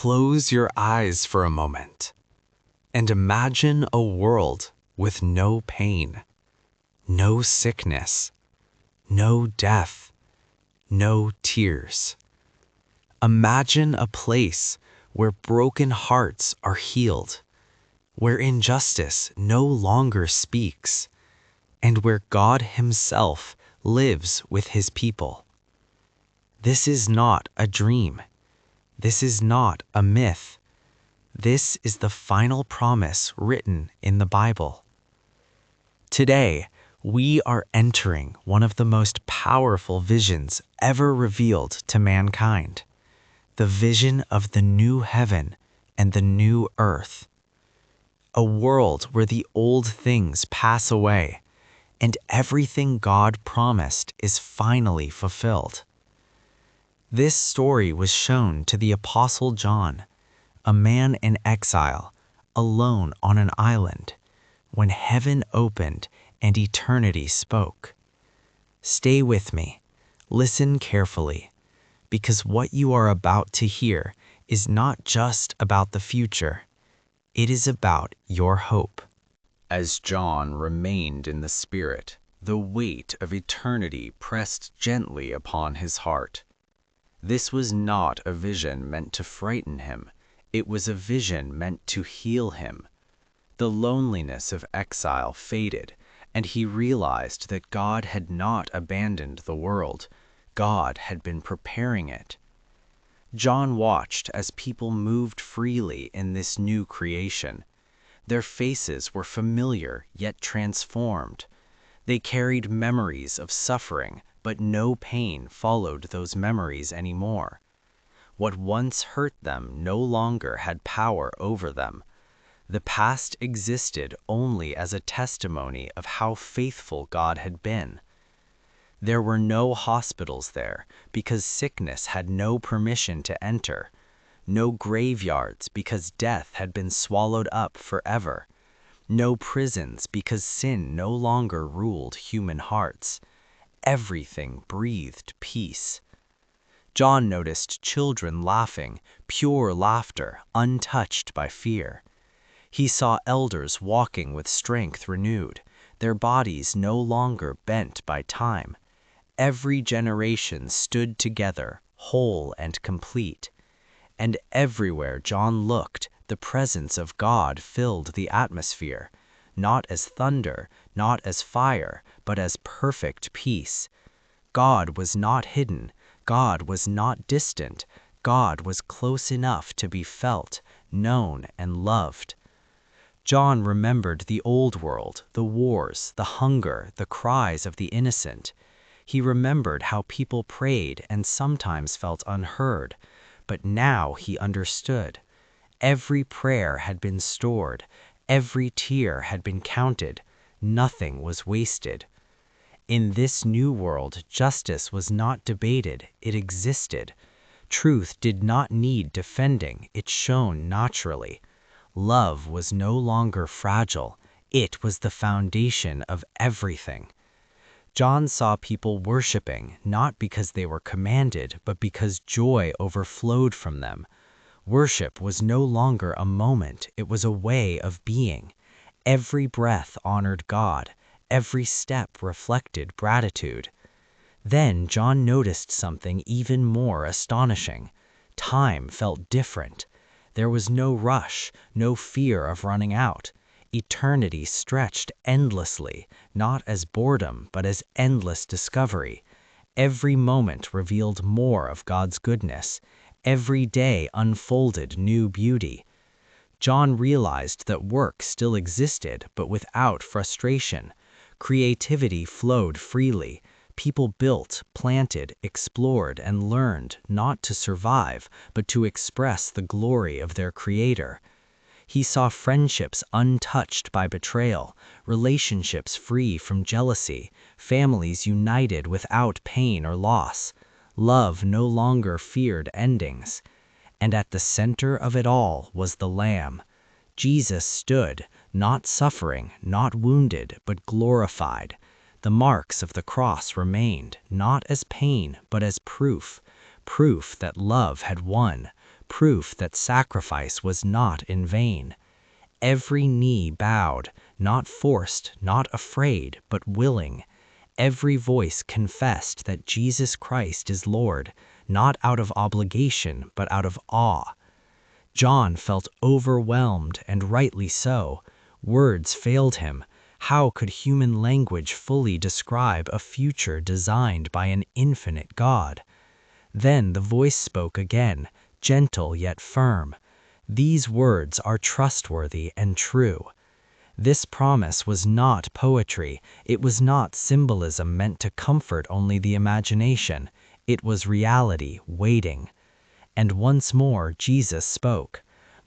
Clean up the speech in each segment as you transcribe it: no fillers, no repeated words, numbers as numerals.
Close your eyes for a moment and imagine a world with no pain, no sickness, no death, no tears. Imagine a place where broken hearts are healed, where injustice no longer speaks, and where God Himself lives with His people. This is not a dream. This is not a myth. This is the final promise written in the Bible. Today, we are entering one of the most powerful visions ever revealed to mankind, the vision of the new heaven and the new earth. A world where the old things pass away and everything God promised is finally fulfilled. This story was shown to the Apostle John, a man in exile, alone on an island, when heaven opened and eternity spoke. Stay with me, listen carefully, because what you are about to hear is not just about the future, it is about your hope. As John remained in the Spirit, the weight of eternity pressed gently upon his heart. This was not a vision meant to frighten him. It was a vision meant to heal him. The loneliness of exile faded, and he realized that God had not abandoned the world. God had been preparing it. John watched as people moved freely in this new creation. Their faces were familiar yet transformed. They carried memories of suffering, but no pain followed those memories anymore. What once hurt them no longer had power over them. The past existed only as a testimony of how faithful God had been. There were no hospitals there because sickness had no permission to enter, no graveyards because death had been swallowed up forever, no prisons because sin no longer ruled human hearts. Everything breathed peace. John noticed children laughing, pure laughter, untouched by fear. He saw elders walking with strength renewed, their bodies no longer bent by time. Every generation stood together, whole and complete. And everywhere John looked, the presence of God filled the atmosphere, not as thunder, not as fire, but as perfect peace. God was not hidden. God was not distant. God was close enough to be felt, known, and loved. John remembered the old world, the wars, the hunger, the cries of the innocent. He remembered how people prayed and sometimes felt unheard, but now he understood. Every prayer had been stored, every tear had been counted, nothing was wasted. In this new world, justice was not debated, it existed. Truth did not need defending, it shone naturally. Love was no longer fragile, it was the foundation of everything. John saw people worshiping, not because they were commanded, but because joy overflowed from them. Worship was no longer a moment, it was a way of being. Every breath honored God. Every step reflected gratitude. Then John noticed something even more astonishing. Time felt different. There was no rush, no fear of running out. Eternity stretched endlessly, not as boredom, but as endless discovery. Every moment revealed more of God's goodness. Every day unfolded new beauty. John realized that work still existed, but without frustration. Creativity flowed freely. People built, planted, explored, and learned not to survive, but to express the glory of their Creator. He saw friendships untouched by betrayal, relationships free from jealousy, families united without pain or loss. Love no longer feared endings. And at the center of it all was the Lamb. Jesus stood, not suffering, not wounded, but glorified. The marks of the cross remained, not as pain, but as proof. Proof that love had won. proof that sacrifice was not in vain. Every knee bowed, not forced, not afraid, but willing. Every voice confessed that Jesus Christ is Lord, not out of obligation, but out of awe. John felt overwhelmed, and rightly so. Words failed him. How could human language fully describe a future designed by an infinite God? Then the voice spoke again, gentle yet firm. These words are trustworthy and true. This promise was not poetry. It was not symbolism meant to comfort only the imagination. It was reality waiting. And once more Jesus spoke.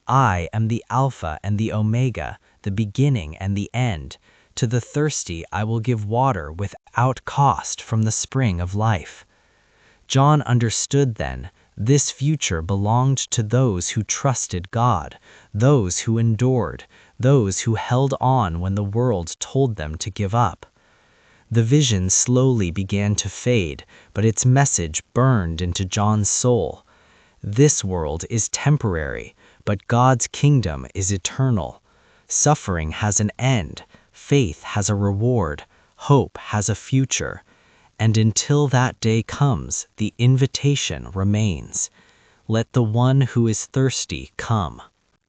I am the Alpha and the Omega, the beginning and the end. To the thirsty I will give water without cost from the spring of life. John understood then, this future belonged to those who trusted God, those who endured, those who held on when the world told them to give up. The vision slowly began to fade, but its message burned into John's soul. This world is temporary, but God's kingdom is eternal. Suffering has an end, faith has a reward, hope has a future. And until that day comes, the invitation remains. Let the one who is thirsty come.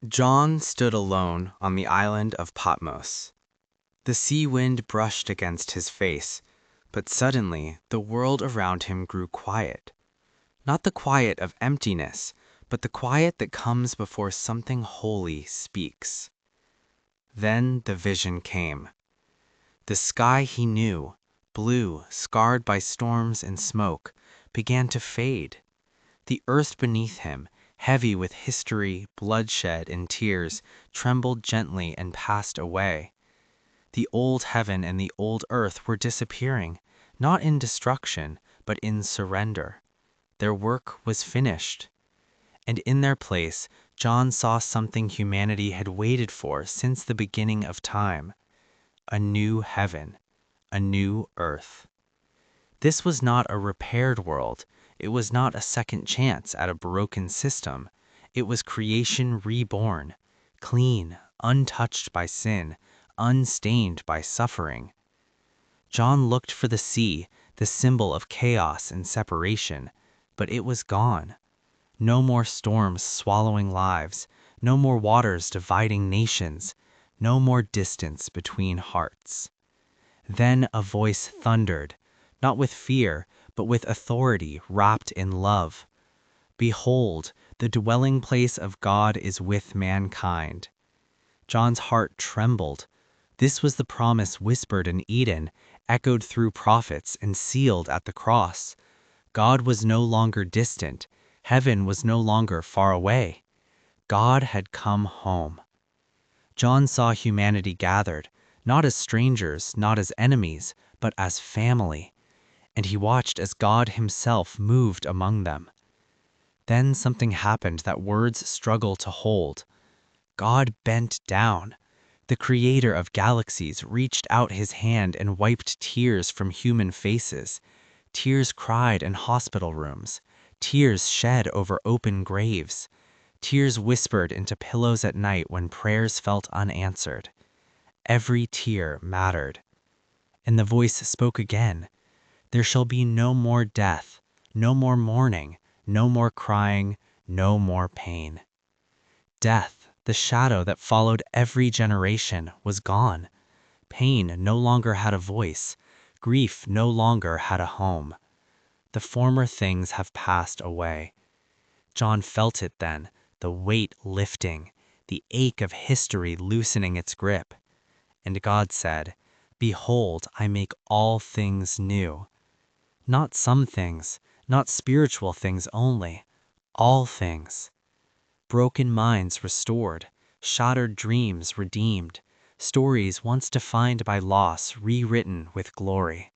John stood alone on the island of Patmos. The sea wind brushed against his face, but suddenly the world around him grew quiet. Not the quiet of emptiness, but the quiet that comes before something holy speaks. Then the vision came. The sky he knew, blue, scarred by storms and smoke, began to fade. The earth beneath him, heavy with history, bloodshed, and tears, trembled gently and passed away. The old heaven and the old earth were disappearing, not in destruction, but in surrender. Their work was finished. And in their place, John saw something humanity had waited for since the beginning of time: a new heaven, a new earth. This was not a repaired world. It was not a second chance at a broken system. It was creation reborn, clean, untouched by sin, unstained by suffering. John looked for the sea, the symbol of chaos and separation, but it was gone. No more storms swallowing lives, no more waters dividing nations, no more distance between hearts. Then a voice thundered, not with fear, but with authority wrapped in love. Behold, the dwelling place of God is with mankind. John's heart trembled. This was the promise whispered in Eden, echoed through prophets, and sealed at the cross. God was no longer distant. Heaven was no longer far away. God had come home. John saw humanity gathered, not as strangers, not as enemies, but as family. And he watched as God himself moved among them. Then something happened that words struggle to hold. God bent down. The creator of galaxies reached out his hand and wiped tears from human faces. Tears cried in hospital rooms. Tears shed over open graves. Tears whispered into pillows at night when prayers felt unanswered. Every tear mattered. And the voice spoke again. There shall be no more death, no more mourning, no more crying, no more pain. Death, the shadow that followed every generation, was gone. Pain no longer had a voice. Grief no longer had a home. The former things have passed away. John felt it then, the weight lifting, the ache of history loosening its grip. And God said, "Behold, I make all things new." Not some things, not spiritual things only, all things. Broken minds restored, shattered dreams redeemed, stories once defined by loss rewritten with glory.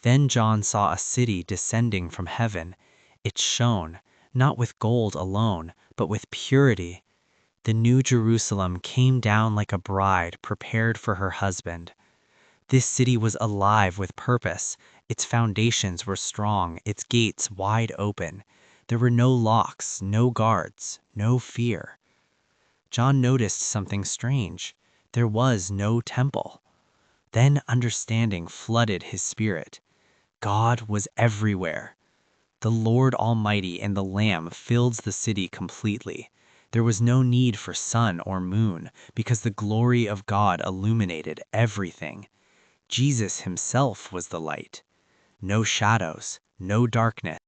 Then John saw a city descending from heaven. It shone, not with gold alone, but with purity. The new Jerusalem came down like a bride prepared for her husband. This city was alive with purpose. Its foundations were strong, its gates wide open. There were no locks, no guards, no fear. John noticed something strange. There was no temple. Then understanding flooded his spirit. God was everywhere. The Lord Almighty and the Lamb filled the city completely. There was no need for sun or moon because the glory of God illuminated everything. Jesus himself was the light. No shadows, no darkness.